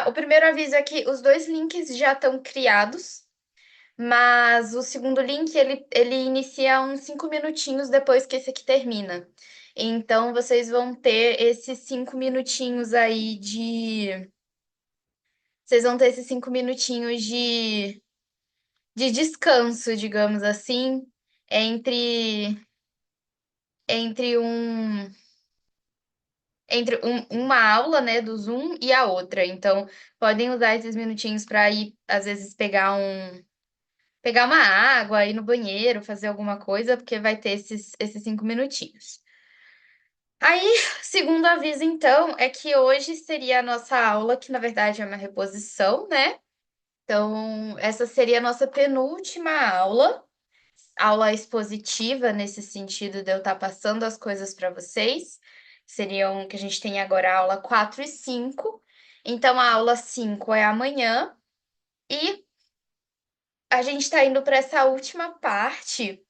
O primeiro aviso é que os dois links já estão criados, mas o segundo link ele inicia uns 5 minutinhos depois que esse aqui termina. Então vocês vão ter esses 5 minutinhos aí de. Vocês vão ter esses 5 minutinhos de descanso, digamos assim, entre, entre um. Uma aula, né, do Zoom e a outra. Então, podem usar esses minutinhos para ir, às vezes, pegar uma água, ir no banheiro, fazer alguma coisa, porque vai ter esses 5 minutinhos. Aí, segundo aviso, então, é que hoje seria a nossa aula, que na verdade é uma reposição, né? Então, essa seria a nossa penúltima aula expositiva, nesse sentido de eu estar passando as coisas para vocês. Seriam que a gente tem agora a aula 4 e 5. Então, a aula 5 é amanhã. E a gente está indo para essa última parte,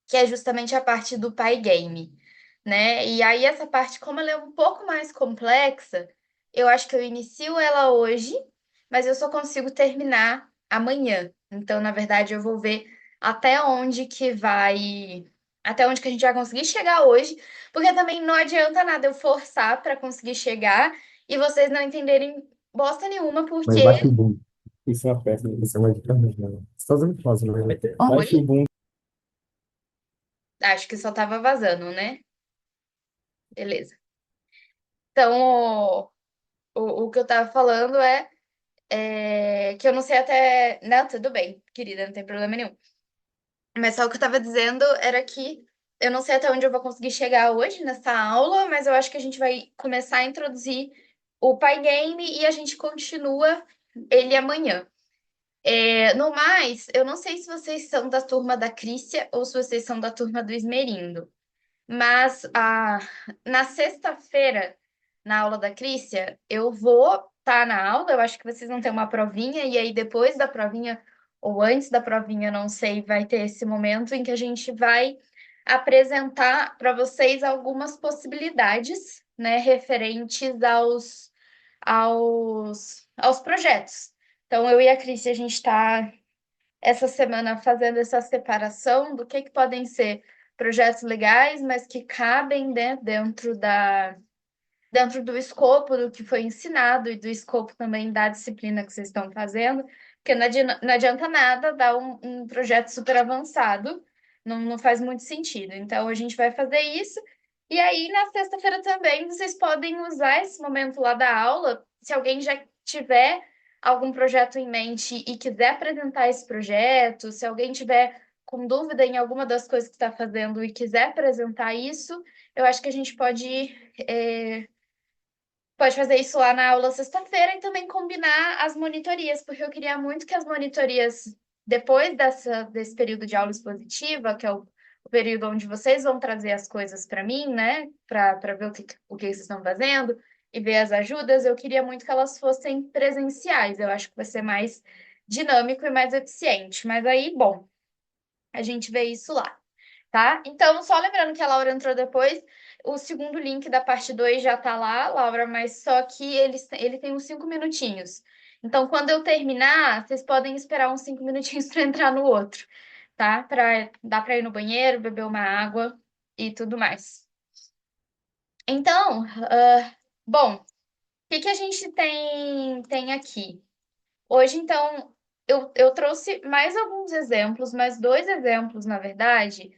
que é justamente a parte do Pai Game, né? E aí, essa parte, como ela é um pouco mais complexa, eu acho que eu inicio ela hoje, mas eu só consigo terminar amanhã. Então, na verdade, eu vou ver até onde que vai, até onde que a gente vai conseguir chegar hoje, porque também não adianta nada eu forçar para conseguir chegar e vocês não entenderem bosta nenhuma, Mas porque. baixa o boom. Isso é uma peça, isso é uma dica mesmo. Né? Você está usando fácil, né? Baixa o Oi? boom. Acho que só tava vazando, né? Beleza. Então, o que eu tava falando é que eu não sei até. Não, tudo bem, querida, não tem problema nenhum. Mas só o que eu tava dizendo era que eu não sei até onde eu vou conseguir chegar hoje nessa aula, mas eu acho que a gente vai começar a introduzir o Pai Game e a gente continua ele amanhã. No mais, eu não sei se vocês são da turma da Crícia ou se vocês são da turma do Esmerindo. Mas na sexta-feira, na aula da Crícia, eu vou estar na aula. Eu acho que vocês vão ter uma provinha, e aí depois da provinha, ou antes da provinha, não sei, vai ter esse momento em que a gente vai apresentar para vocês algumas possibilidades, né, referentes aos projetos. Então, eu e a Crícia, a gente está essa semana fazendo essa separação do que podem ser projetos legais, mas que cabem, né, dentro do escopo do que foi ensinado e do escopo também da disciplina que vocês estão fazendo, porque não adianta nada dar um projeto super avançado, não faz muito sentido. Então, a gente vai fazer isso. E aí, na sexta-feira também, vocês podem usar esse momento lá da aula, se alguém já tiver algum projeto em mente e quiser apresentar esse projeto, se alguém tiver com dúvida em alguma das coisas que está fazendo e quiser apresentar isso, eu acho que a gente pode fazer isso lá na aula sexta-feira e também combinar as monitorias, porque eu queria muito que as monitorias, depois desse período de aula expositiva, que é o período onde vocês vão trazer as coisas para mim, né, para ver o que vocês estão fazendo e ver as ajudas, eu queria muito que elas fossem presenciais. Eu acho que vai ser mais dinâmico e mais eficiente. Mas aí, bom, a gente vê isso lá, tá? Então, só lembrando que a Laura entrou depois, o segundo link da parte 2 já tá lá, Laura, mas só que ele tem uns 5 minutinhos. Então, quando eu terminar, vocês podem esperar uns 5 minutinhos para entrar no outro, tá? Dá para ir no banheiro, beber uma água e tudo mais. Então, bom, o que que a gente tem aqui? Hoje, então, eu trouxe mais alguns exemplos, mais dois exemplos, na verdade,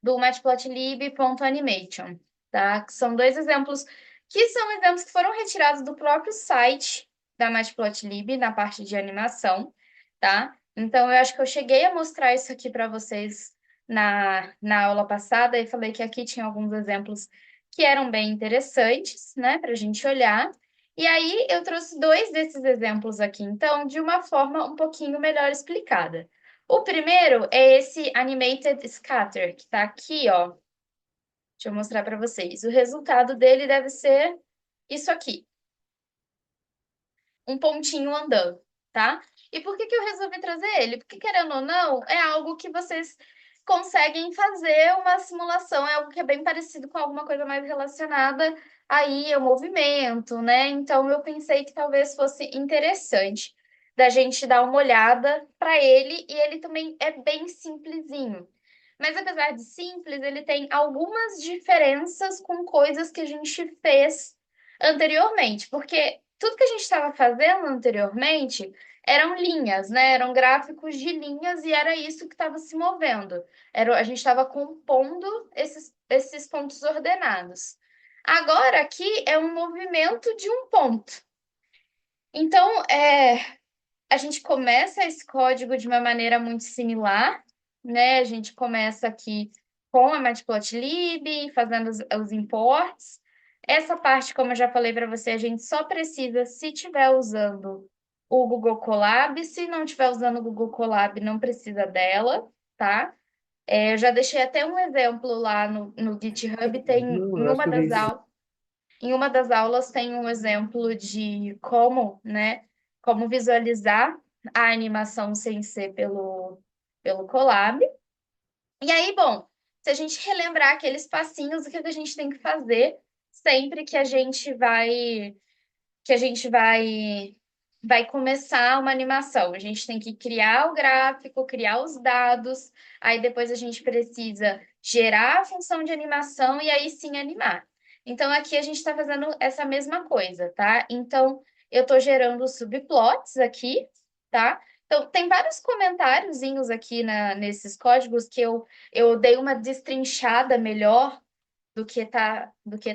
do Matplotlib.animation, tá? Que são dois exemplos que são exemplos que foram retirados do próprio site da Matplotlib, na parte de animação, tá? Então, eu acho que eu cheguei a mostrar isso aqui para vocês na aula passada e falei que aqui tinha alguns exemplos que eram bem interessantes, né, para a gente olhar. E aí, eu trouxe dois desses exemplos aqui, então, de uma forma um pouquinho melhor explicada. O primeiro é esse Animated Scatter, que está aqui, ó. Deixa eu mostrar para vocês. O resultado dele deve ser isso aqui, um pontinho andando, tá? E por que que eu resolvi trazer ele? Porque, querendo ou não, é algo que vocês conseguem fazer uma simulação, é algo que é bem parecido com alguma coisa mais relacionada aí ao movimento, né? Então eu pensei que talvez fosse interessante da gente dar uma olhada para ele, e ele também é bem simplesinho. Mas apesar de simples, ele tem algumas diferenças com coisas que a gente fez anteriormente, porque tudo que a gente estava fazendo anteriormente eram linhas, né? Eram gráficos de linhas e era isso que estava se movendo. A gente estava compondo esses pontos ordenados. Agora aqui é um movimento de um ponto. Então, a gente começa esse código de uma maneira muito similar, né? A gente começa aqui com a Matplotlib, fazendo os imports. Essa parte, como eu já falei para você, a gente só precisa se estiver usando o Google Colab. Se não estiver usando o Google Colab, não precisa dela, tá? Eu já deixei até um exemplo lá no GitHub, tem Não, eu acho que eu vi isso. em uma das aulas tem um exemplo de como, né, como visualizar a animação sem ser pelo Colab. E aí, bom, se a gente relembrar aqueles passinhos, o que que a gente tem que fazer sempre que a gente vai começar uma animação. A gente tem que criar o gráfico, criar os dados, aí depois a gente precisa gerar a função de animação e aí sim animar. Então aqui a gente está fazendo essa mesma coisa, tá? Então eu estou gerando os subplots aqui, tá? Então, tem vários comentáriozinhos aqui nesses códigos que eu dei uma destrinchada melhor do que tá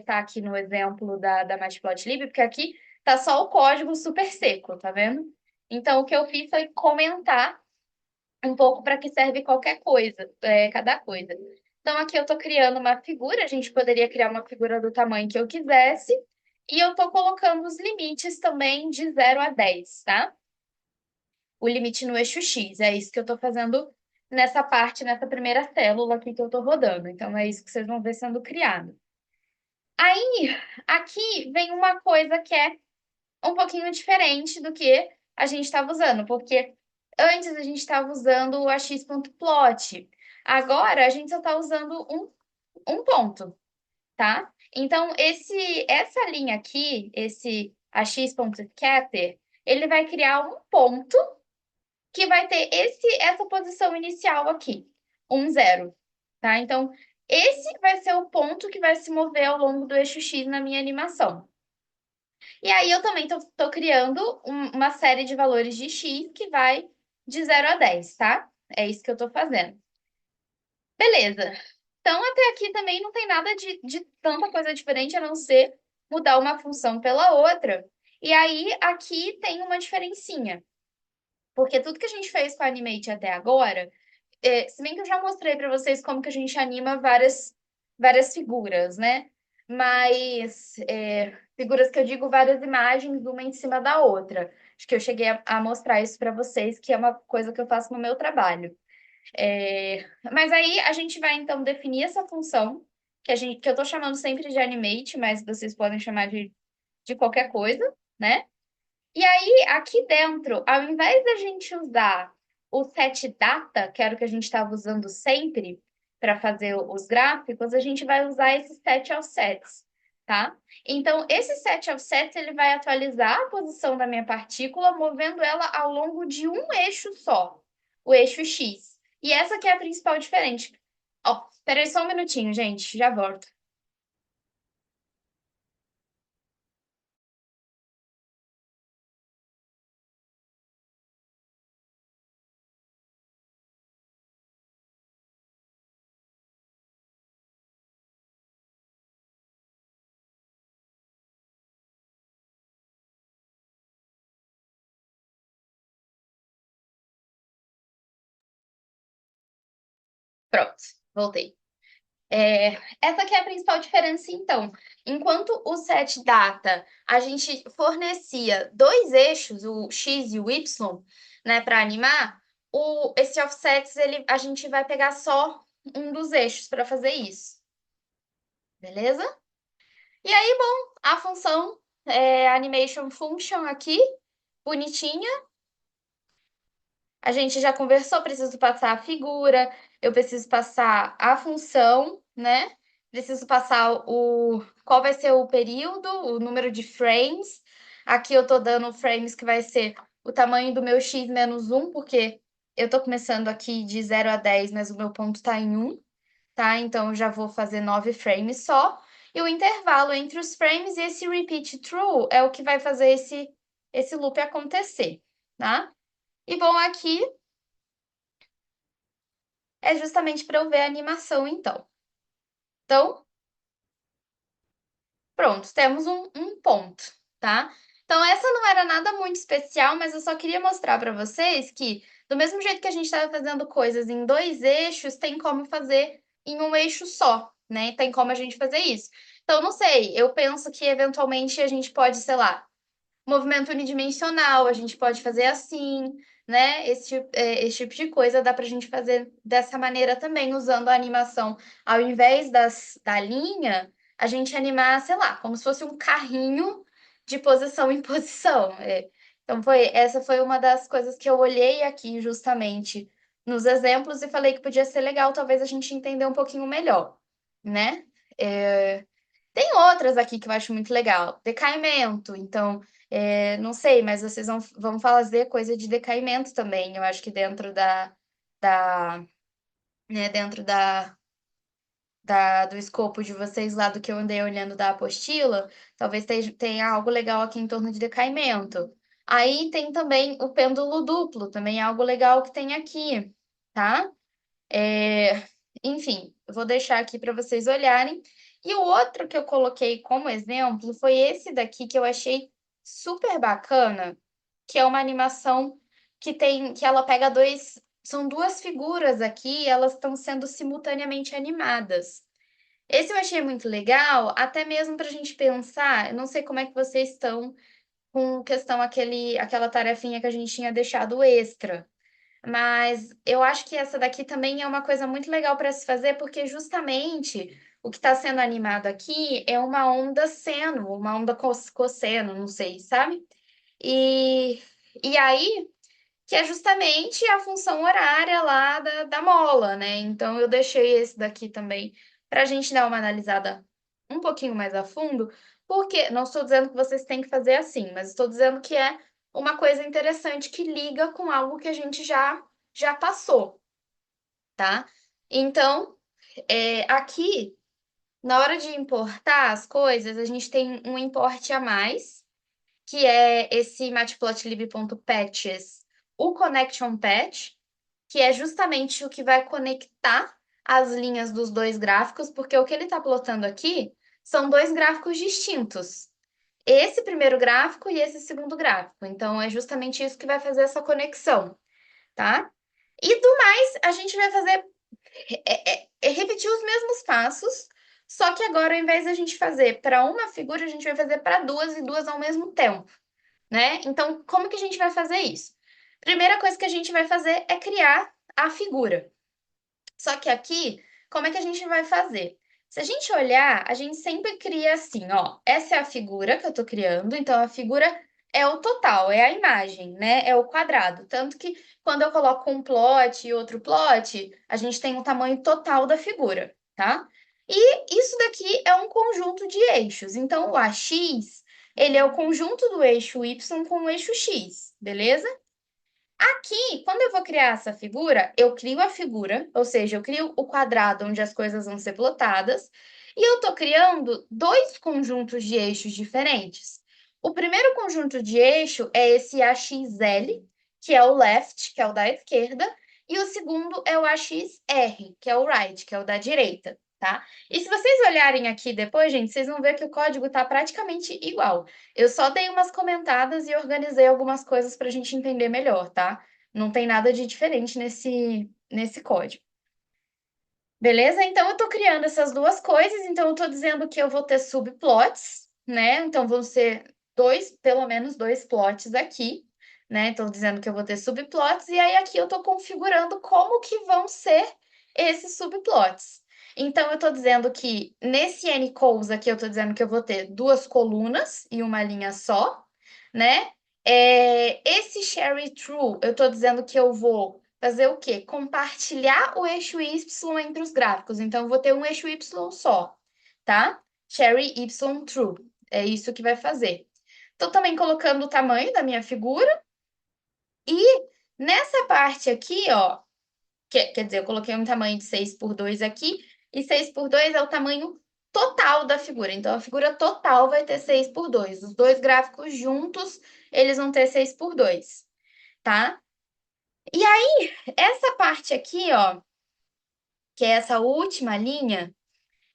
aqui no exemplo da Matplotlib, porque aqui tá só o código super seco, tá vendo? Então, o que eu fiz foi comentar um pouco para que serve qualquer coisa, cada coisa. Então, aqui eu estou criando uma figura, a gente poderia criar uma figura do tamanho que eu quisesse, e eu estou colocando os limites também de 0 a 10, tá? O limite no eixo X, é isso que eu estou fazendo nessa parte, nessa primeira célula aqui que eu estou rodando. Então, é isso que vocês vão ver sendo criado. Aí, aqui vem uma coisa que é um pouquinho diferente do que a gente estava usando, porque antes a gente estava usando o ax.plot, agora a gente só está usando um ponto, tá? Então, essa linha aqui, esse ax.scatter, ele vai criar um ponto que vai ter essa posição inicial aqui, 0, tá? Então, esse vai ser o ponto que vai se mover ao longo do eixo X na minha animação. E aí eu também tô criando uma série de valores de X que vai de 0 a 10, tá? É isso que eu tô fazendo. Beleza. Então, até aqui também não tem nada de tanta coisa diferente a não ser mudar uma função pela outra. E aí, aqui tem uma diferencinha. Porque tudo que a gente fez com a Animate até agora, se bem que eu já mostrei para vocês como que a gente anima várias figuras, né? Mas figuras que eu digo várias imagens, uma em cima da outra. Acho que eu cheguei a mostrar isso para vocês, que é uma coisa que eu faço no meu trabalho. Mas aí a gente vai então definir essa função, que eu estou chamando sempre de animate, mas vocês podem chamar de qualquer coisa, né? E aí, aqui dentro, ao invés da gente usar o set data, que era o que a gente estava usando sempre para fazer os gráficos, a gente vai usar esse set offsets, tá? Então, esse set offsets, ele vai atualizar a posição da minha partícula, movendo ela ao longo de um eixo só, o eixo X. E essa que é a principal diferença. Ó, peraí só um minutinho, gente, já volto. Pronto, voltei. Essa que é a principal diferença, então. Enquanto o set data a gente fornecia dois eixos, o X e o Y, né, para animar, esse offsets a gente vai pegar só um dos eixos para fazer isso. Beleza? E aí, bom, a função animation function aqui, bonitinha. A gente já conversou, preciso passar a figura. eu preciso passar a função, né? Preciso passar qual vai ser o período, o número de frames. Aqui eu tô dando frames que vai ser o tamanho do meu x menos 1, porque eu tô começando aqui de 0 a 10, mas o meu ponto tá em 1, tá? Então eu já vou fazer 9 frames só. E o intervalo entre os frames e esse repeat true é o que vai fazer esse loop acontecer, tá? E bom, aqui é justamente para eu ver a animação, então. Então, pronto, temos um ponto, tá? Então, essa não era nada muito especial, mas eu só queria mostrar para vocês que, do mesmo jeito que a gente estava fazendo coisas em dois eixos, tem como fazer em um eixo só, né? Tem como a gente fazer isso. Então, não sei, eu penso que eventualmente a gente pode, sei lá, movimento unidimensional, a gente pode fazer assim, né? Esse tipo de coisa dá para a gente fazer dessa maneira também, usando a animação. Ao invés da linha, a gente animar, sei lá, como se fosse um carrinho de posição em posição. Então, essa foi uma das coisas que eu olhei aqui justamente nos exemplos e falei que podia ser legal, talvez a gente entender um pouquinho melhor, né? É, Tem outras aqui que eu acho muito legal. Decaimento. Então, não sei, mas vocês vão fazer coisa de decaimento também. Eu acho que da, dentro do escopo de vocês lá do que eu andei olhando da apostila, talvez tenha algo legal aqui em torno de decaimento. Aí tem também o pêndulo duplo, também é algo legal que tem aqui, tá? É, Enfim, eu vou deixar aqui para vocês olharem. E o outro que eu coloquei como exemplo foi esse daqui que eu achei super bacana, que é uma animação que ela pega são duas figuras aqui, e elas estão sendo simultaneamente animadas. Esse eu achei muito legal, até mesmo para a gente pensar, eu não sei como é que vocês estão com questão aquela tarefinha que a gente tinha deixado extra. Mas eu acho que essa daqui também é uma coisa muito legal para se fazer, porque justamente o que está sendo animado aqui é uma onda seno, uma onda cosseno, não sei, sabe? E, e aí, que é justamente a função horária lá da mola, né? Então eu deixei esse daqui também para a gente dar uma analisada um pouquinho mais a fundo, porque não estou dizendo que vocês têm que fazer assim, mas estou dizendo que é uma coisa interessante que liga com algo que a gente já passou, tá? Então, aqui, na hora de importar as coisas, a gente tem um import a mais, que é esse matplotlib.patches, o connection patch, que é justamente o que vai conectar as linhas dos dois gráficos, porque o que ele está plotando aqui são dois gráficos distintos. Esse primeiro gráfico e esse segundo gráfico. Então, é justamente isso que vai fazer essa conexão, tá? E do mais, a gente vai fazer repetir os mesmos passos, só que agora, ao invés de a gente fazer para uma figura, a gente vai fazer para duas e duas ao mesmo tempo, né? Então, como que a gente vai fazer isso? Primeira coisa que a gente vai fazer é criar a figura. Só que aqui, como é que a gente vai fazer? Se a gente olhar, a gente sempre cria assim, ó. Essa é a figura que eu tô criando, então a figura é o total, é a imagem, né? É o quadrado. Tanto que quando eu coloco um plot e outro plot, a gente tem o tamanho total da figura, tá? E isso daqui é um conjunto de eixos. Então, o AX, ele é o conjunto do eixo Y com o eixo X, beleza? Aqui, quando eu vou criar essa figura, eu crio a figura, ou seja, eu crio o quadrado onde as coisas vão ser plotadas, e eu estou criando dois conjuntos de eixos diferentes. O primeiro conjunto de eixo é esse AXL, que é o left, que é o da esquerda, e o segundo é o AXR, que é o right, que é o da direita, tá? E se vocês olharem aqui depois, gente, vocês vão ver que o código está praticamente igual. Eu só dei umas comentadas e organizei algumas coisas para a gente entender melhor, tá? Não tem nada de diferente nesse código. Beleza? Então, eu estou criando essas duas coisas. Então, eu estou dizendo que eu vou ter subplots, né? Então, vão ser pelo menos dois plots aqui, né? Estou dizendo que eu vou ter subplots. E aí, aqui eu estou configurando como que vão ser esses subplots. Então, eu estou dizendo que nesse ncos aqui, eu estou dizendo que eu vou ter duas colunas e uma linha só, né? Esse Cherry True, eu estou dizendo que eu vou fazer o quê? Compartilhar o eixo Y entre os gráficos. Então, eu vou ter um eixo Y só, tá? Cherry Y true. É isso que vai fazer. Tô também colocando o tamanho da minha figura. E nessa parte aqui, ó, quer dizer, eu coloquei um tamanho de 6 por 2 aqui. E 6 por 2 é o tamanho total da figura. Então, a figura total vai ter 6 por 2. Os dois gráficos juntos, eles vão ter 6 por 2, tá? E aí, essa parte aqui, ó, que é essa última linha,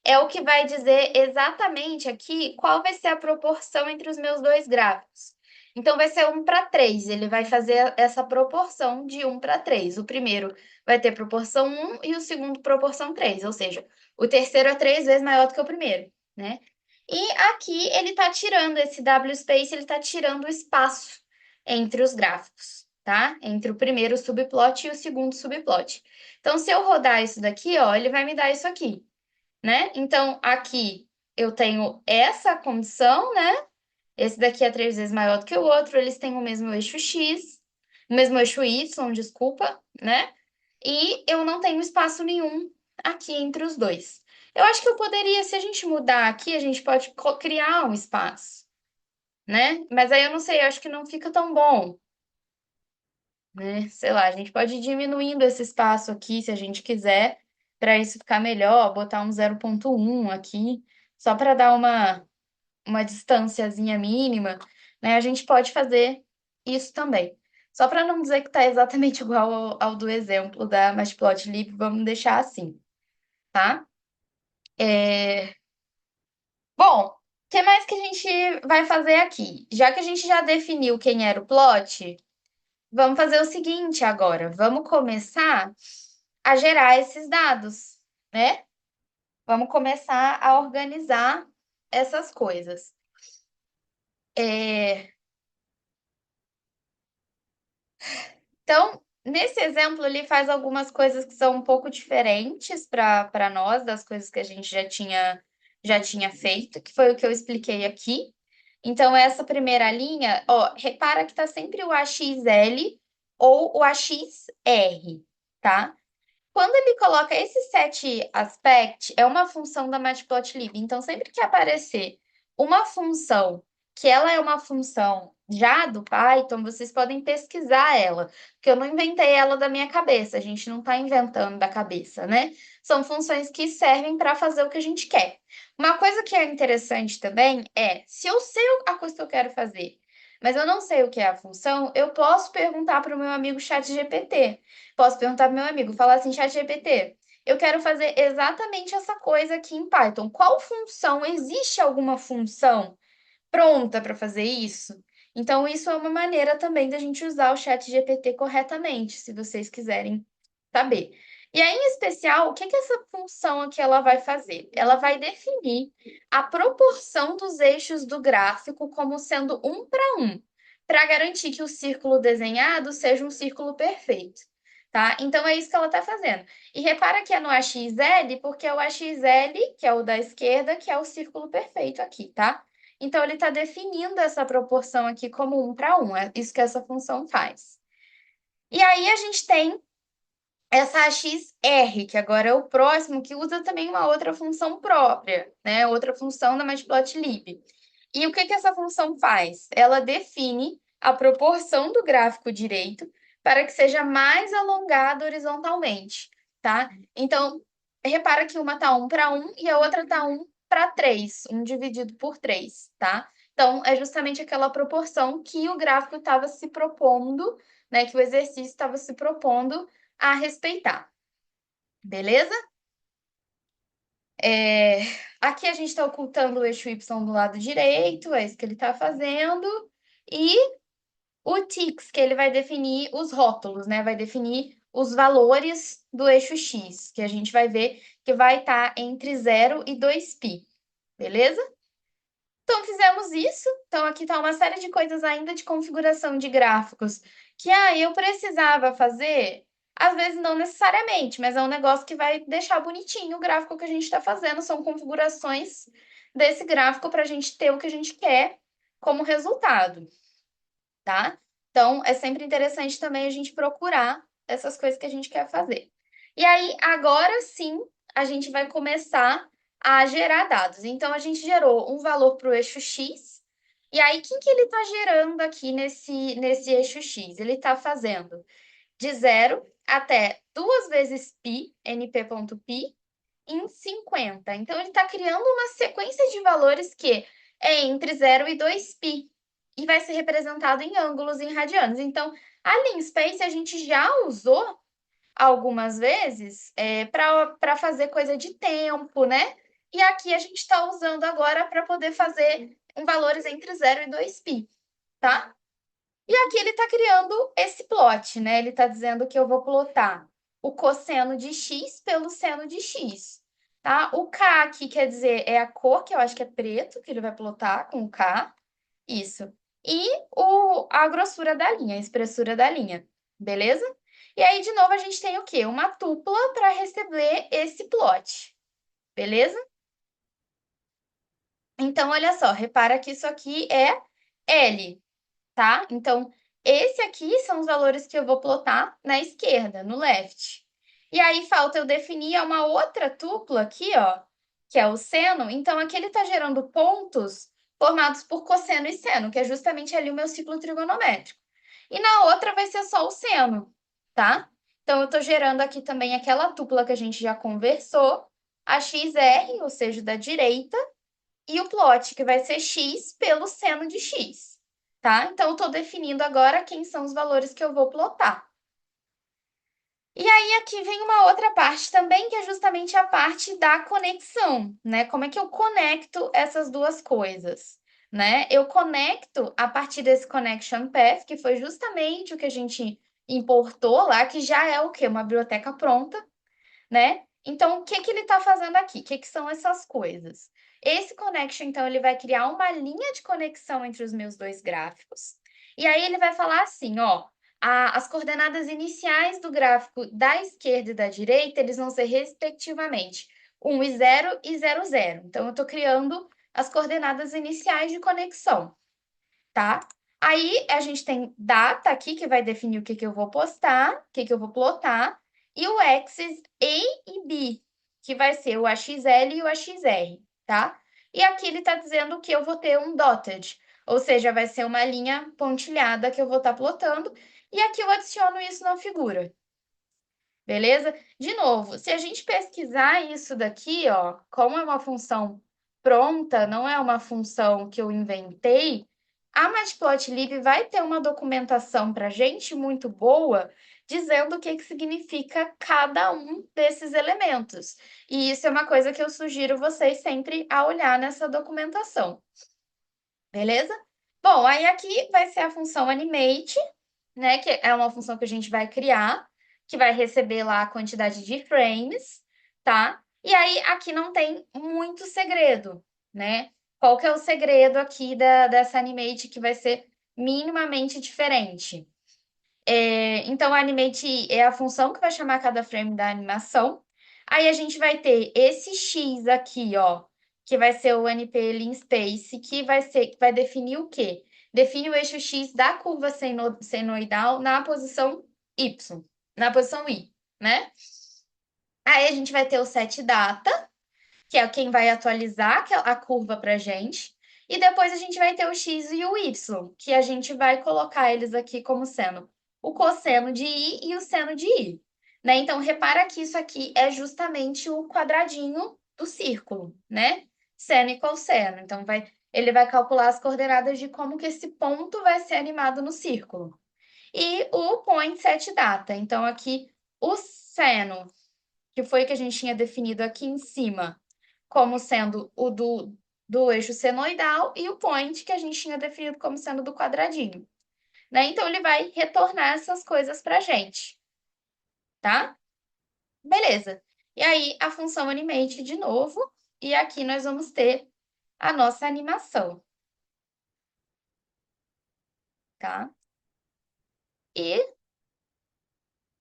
é o que vai dizer exatamente aqui qual vai ser a proporção entre os meus dois gráficos. Então, vai ser 1 para 3. Ele vai fazer essa proporção de 1 para 3. O primeiro vai ter proporção 1 e o segundo proporção 3. Ou seja, o terceiro é 3 vezes maior do que o primeiro, né? E aqui ele está tirando esse W space, ele está tirando o espaço entre os gráficos, tá? Entre o primeiro subplot e o segundo subplot. Então, se eu rodar isso daqui, ó, ele vai me dar isso aqui, né? Então, aqui eu tenho essa condição, né? Esse daqui é 3 vezes maior do que o outro, eles têm o mesmo eixo X, o mesmo eixo Y, desculpa, né? E eu não tenho espaço nenhum aqui entre os dois. Eu acho que eu poderia, se a gente mudar aqui, a gente pode criar um espaço, né? Mas aí eu não sei, eu acho que não fica tão bom, né? Sei lá, a gente pode ir diminuindo esse espaço aqui, se a gente quiser, para isso ficar melhor, botar um 0,1 aqui, só para dar uma distânciazinha mínima, né? A gente pode fazer isso também. Só para não dizer que está exatamente igual ao do exemplo da Matplotlib, vamos deixar assim, tá? Bom, o que mais que a gente vai fazer aqui? Já que a gente já definiu quem era o plot, vamos fazer o seguinte agora. Vamos começar a gerar esses dados, né? Vamos começar a organizar essas coisas. Então, nesse exemplo, ele faz algumas coisas que são um pouco diferentes para nós, das coisas que a gente já tinha feito, que foi o que eu expliquei aqui. Então, essa primeira linha, ó, repara que está sempre o AXL ou o AXR, tá? Quando ele coloca esse set aspect, é uma função da Matplotlib. Então, sempre que aparecer uma função que ela é uma função já do Python, vocês podem pesquisar ela, porque eu não inventei ela da minha cabeça, a gente não está inventando da cabeça, né? São funções que servem para fazer o que a gente quer. Uma coisa que é interessante também é, se eu sei a coisa que eu quero fazer, mas eu não sei o que é a função, eu posso perguntar para o meu amigo ChatGPT. Posso perguntar para meu amigo, falar assim, ChatGPT, eu quero fazer exatamente essa coisa aqui em Python. Qual função? Existe alguma função pronta para fazer isso? Então, isso é uma maneira também da gente usar o ChatGPT corretamente, se vocês quiserem saber. E aí, em especial, o que que essa função aqui ela vai fazer? Ela vai definir a proporção dos eixos do gráfico como sendo 1 para 1, para garantir que o círculo desenhado seja um círculo perfeito, tá? Então, é isso que ela está fazendo. E repara que é no AXL, porque é o AXL, que é o da esquerda, que é o círculo perfeito aqui, tá? Então, ele está definindo essa proporção aqui como 1 para 1. É isso que essa função faz. E aí, a gente tem essa XR, que agora é o próximo, que usa também uma outra função própria, né? Outra função da Matplotlib. E o que que essa função faz? Ela define a proporção do gráfico direito para que seja mais alongado horizontalmente, tá? Então, repara que uma tá 1 para 1 e a outra tá 1 para 3, 1 dividido por 3, tá? Então, é justamente aquela proporção que o gráfico estava se propondo, né? Que o exercício estava se propondo a respeitar, beleza? Aqui a gente está ocultando o eixo Y do lado direito, é isso que ele está fazendo. E o TIX, que ele vai definir os rótulos, né? Vai definir os valores do eixo X, que a gente vai ver que vai estar entre 0 e 2π, beleza? Então, fizemos isso. Então, aqui está uma série de coisas ainda de configuração de gráficos que eu precisava fazer. Às vezes, não necessariamente, mas é um negócio que vai deixar bonitinho o gráfico que a gente está fazendo. São configurações desse gráfico para a gente ter o que a gente quer como resultado, tá? Então, é sempre interessante também a gente procurar essas coisas que a gente quer fazer. E aí, agora sim, a gente vai começar a gerar dados. Então, a gente gerou um valor para o eixo X, e aí, o que ele está gerando aqui nesse eixo X? Ele está fazendo de 0 até 2 vezes π, np.π, em 50. Então, ele está criando uma sequência de valores que é entre 0 e 2π, e vai ser representado em ângulos em radianos. Então, a Linspace a gente já usou algumas vezes para fazer coisa de tempo, né? E aqui a gente está usando agora para poder fazer em valores entre 0 e 2π, tá? E aqui ele está criando esse plot, né? Ele está dizendo que eu vou plotar o cosseno de x pelo seno de x, tá? O K aqui quer dizer é a cor, que eu acho que é preto, que ele vai plotar com o K. Isso. E a grossura da linha, a espessura da linha, beleza? E aí, de novo, a gente tem o quê? Uma tupla para receber esse plot, beleza? Então, olha só, repara que isso aqui é L, tá? Então, esse aqui são os valores que eu vou plotar na esquerda, no left. E aí, falta eu definir uma outra tupla aqui, ó, que é o seno. Então, aqui ele está gerando pontos formados por cosseno e seno, que é justamente ali o meu ciclo trigonométrico. E na outra vai ser só o seno, tá? Então, eu estou gerando aqui também aquela tupla que a gente já conversou, a XR, ou seja, da direita, e o plot, que vai ser x pelo seno de x, tá? Então, eu estou definindo agora quem são os valores que eu vou plotar. E aí, aqui vem uma outra parte também, que é justamente a parte da conexão, né? Como é que eu conecto essas duas coisas, né? Eu conecto a partir desse connection path, que foi justamente o que a gente importou lá, que já é o quê? Uma biblioteca pronta, né? Então, o que que ele está fazendo aqui? O que que são essas coisas? Esse connection, então, ele vai criar uma linha de conexão entre os meus dois gráficos. E aí ele vai falar assim, ó, as coordenadas iniciais do gráfico da esquerda e da direita, eles vão ser respectivamente 1 e 0 e 0, 0. Então, eu estou criando as coordenadas iniciais de conexão, tá? Aí a gente tem data aqui, que vai definir o que que eu vou postar, o que que eu vou plotar, e o axis A e B, que vai ser o AXL e o AXR, tá? E aqui ele está dizendo que eu vou ter um dotted, ou seja, vai ser uma linha pontilhada que eu vou estar plotando, e aqui eu adiciono isso na figura, beleza? De novo, se a gente pesquisar isso daqui, ó, como é uma função pronta, não é uma função que eu inventei, a Matplotlib vai ter uma documentação para gente muito boa, dizendo o que que significa cada um desses elementos. E isso é uma coisa que eu sugiro vocês sempre a olhar nessa documentação. Beleza? Bom, aí aqui vai ser a função animate, né? Que é uma função que a gente vai criar, que vai receber lá a quantidade de frames, tá? E aí aqui não tem muito segredo, né? Qual que é o segredo aqui dessa animate que vai ser minimamente diferente? Então, a animate é a função que vai chamar cada frame da animação. Aí a gente vai ter esse X aqui, ó, que vai ser o NP Linspace, que vai definir o quê? Define o eixo X da curva senoidal na posição Y, na posição Y, né? Aí a gente vai ter o setData, que é quem vai atualizar a curva para gente. E depois a gente vai ter o x e o y, que a gente vai colocar eles aqui como sendo o cosseno de i e o seno de i. Né? Então, repara que isso aqui é justamente o quadradinho do círculo, né? Seno e cosseno. Então, ele vai calcular as coordenadas de como que esse ponto vai ser animado no círculo. E o point set data. Então, aqui, o seno, que foi que a gente tinha definido aqui em cima, como sendo o do eixo senoidal e o point que a gente tinha definido como sendo do quadradinho, né? Então, ele vai retornar essas coisas para a gente, tá? Beleza. E aí, a função animate de novo, e aqui nós vamos ter a nossa animação, tá? E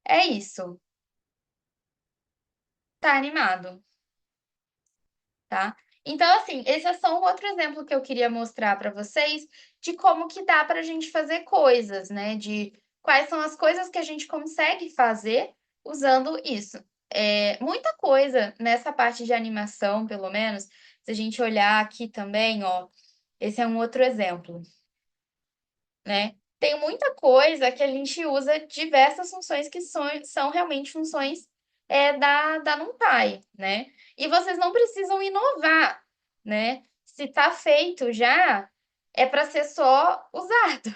é isso. Tá animado, tá? Então, assim, esse é só um outro exemplo que eu queria mostrar para vocês de como que dá para a gente fazer coisas, né? De quais são as coisas que a gente consegue fazer usando isso. Muita coisa nessa parte de animação, pelo menos, se a gente olhar aqui também, ó, esse é um outro exemplo, né? Tem muita coisa que a gente usa diversas funções que são realmente funções da NumPy, né? E vocês não precisam inovar, né? Se tá feito já, é para ser só usado,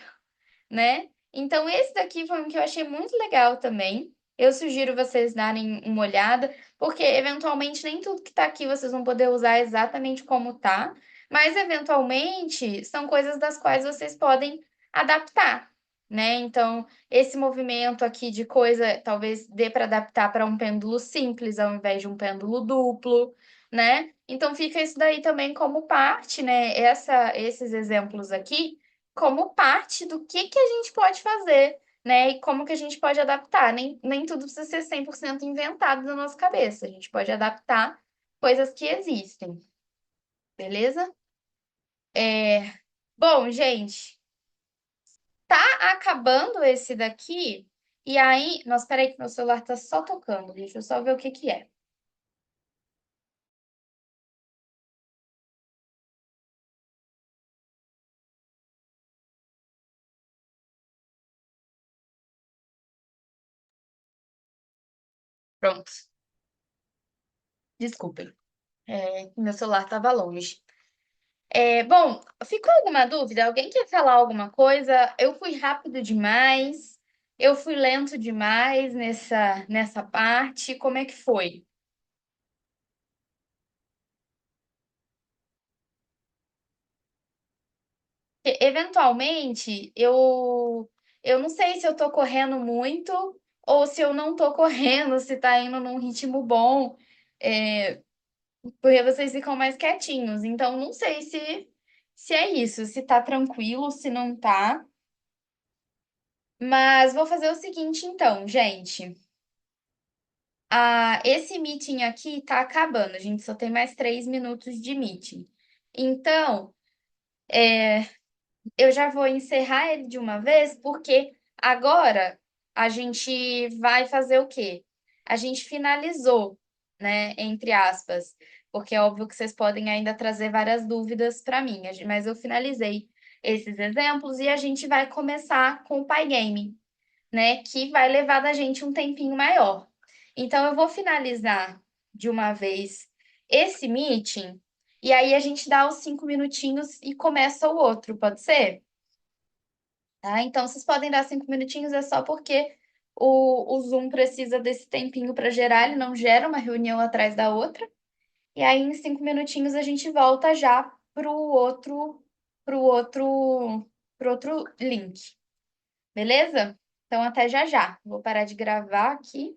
né? Então, esse daqui foi um que eu achei muito legal também. Eu sugiro vocês darem uma olhada, porque eventualmente nem tudo que tá aqui vocês vão poder usar exatamente como tá, mas eventualmente são coisas das quais vocês podem adaptar, né? Então, esse movimento aqui de coisa talvez dê para adaptar para um pêndulo simples ao invés de um pêndulo duplo, né? Então, fica isso daí também como parte, né? Esses exemplos aqui como parte do que a gente pode fazer, né? E como que a gente pode adaptar. Nem tudo precisa ser 100% inventado na nossa cabeça. A gente pode adaptar coisas que existem, beleza? Bom, gente, tá acabando esse daqui. E aí, nossa, espera aí que meu celular tá só tocando. Deixa eu só ver o que que é. Pronto. Desculpem. Meu celular estava longe. Bom, ficou alguma dúvida? Alguém quer falar alguma coisa? Eu fui rápido demais, eu fui lento demais nessa parte. Como é que foi? Eventualmente, eu não sei se eu tô correndo muito ou se eu não tô correndo, se tá indo num ritmo bom, é, porque vocês ficam mais quietinhos. Então, não sei se é isso, se tá tranquilo, se não tá. Mas vou fazer o seguinte, então, gente. Esse meeting aqui tá acabando, a gente só tem mais 3 minutos de meeting. Então, eu já vou encerrar ele de uma vez, porque agora a gente vai fazer o quê? A gente finalizou, né? Entre aspas, porque é óbvio que vocês podem ainda trazer várias dúvidas para mim, mas eu finalizei esses exemplos e a gente vai começar com o Pygame, né? Que vai levar da gente um tempinho maior. Então, eu vou finalizar de uma vez esse meeting, e aí a gente dá os 5 minutinhos e começa o outro, pode ser? Tá? Então, vocês podem dar 5 minutinhos, é só porque o Zoom precisa desse tempinho para gerar, ele não gera uma reunião atrás da outra. E aí, em 5 minutinhos, a gente volta já pro outro, pro outro link. Beleza? Então, até já já. Vou parar de gravar aqui.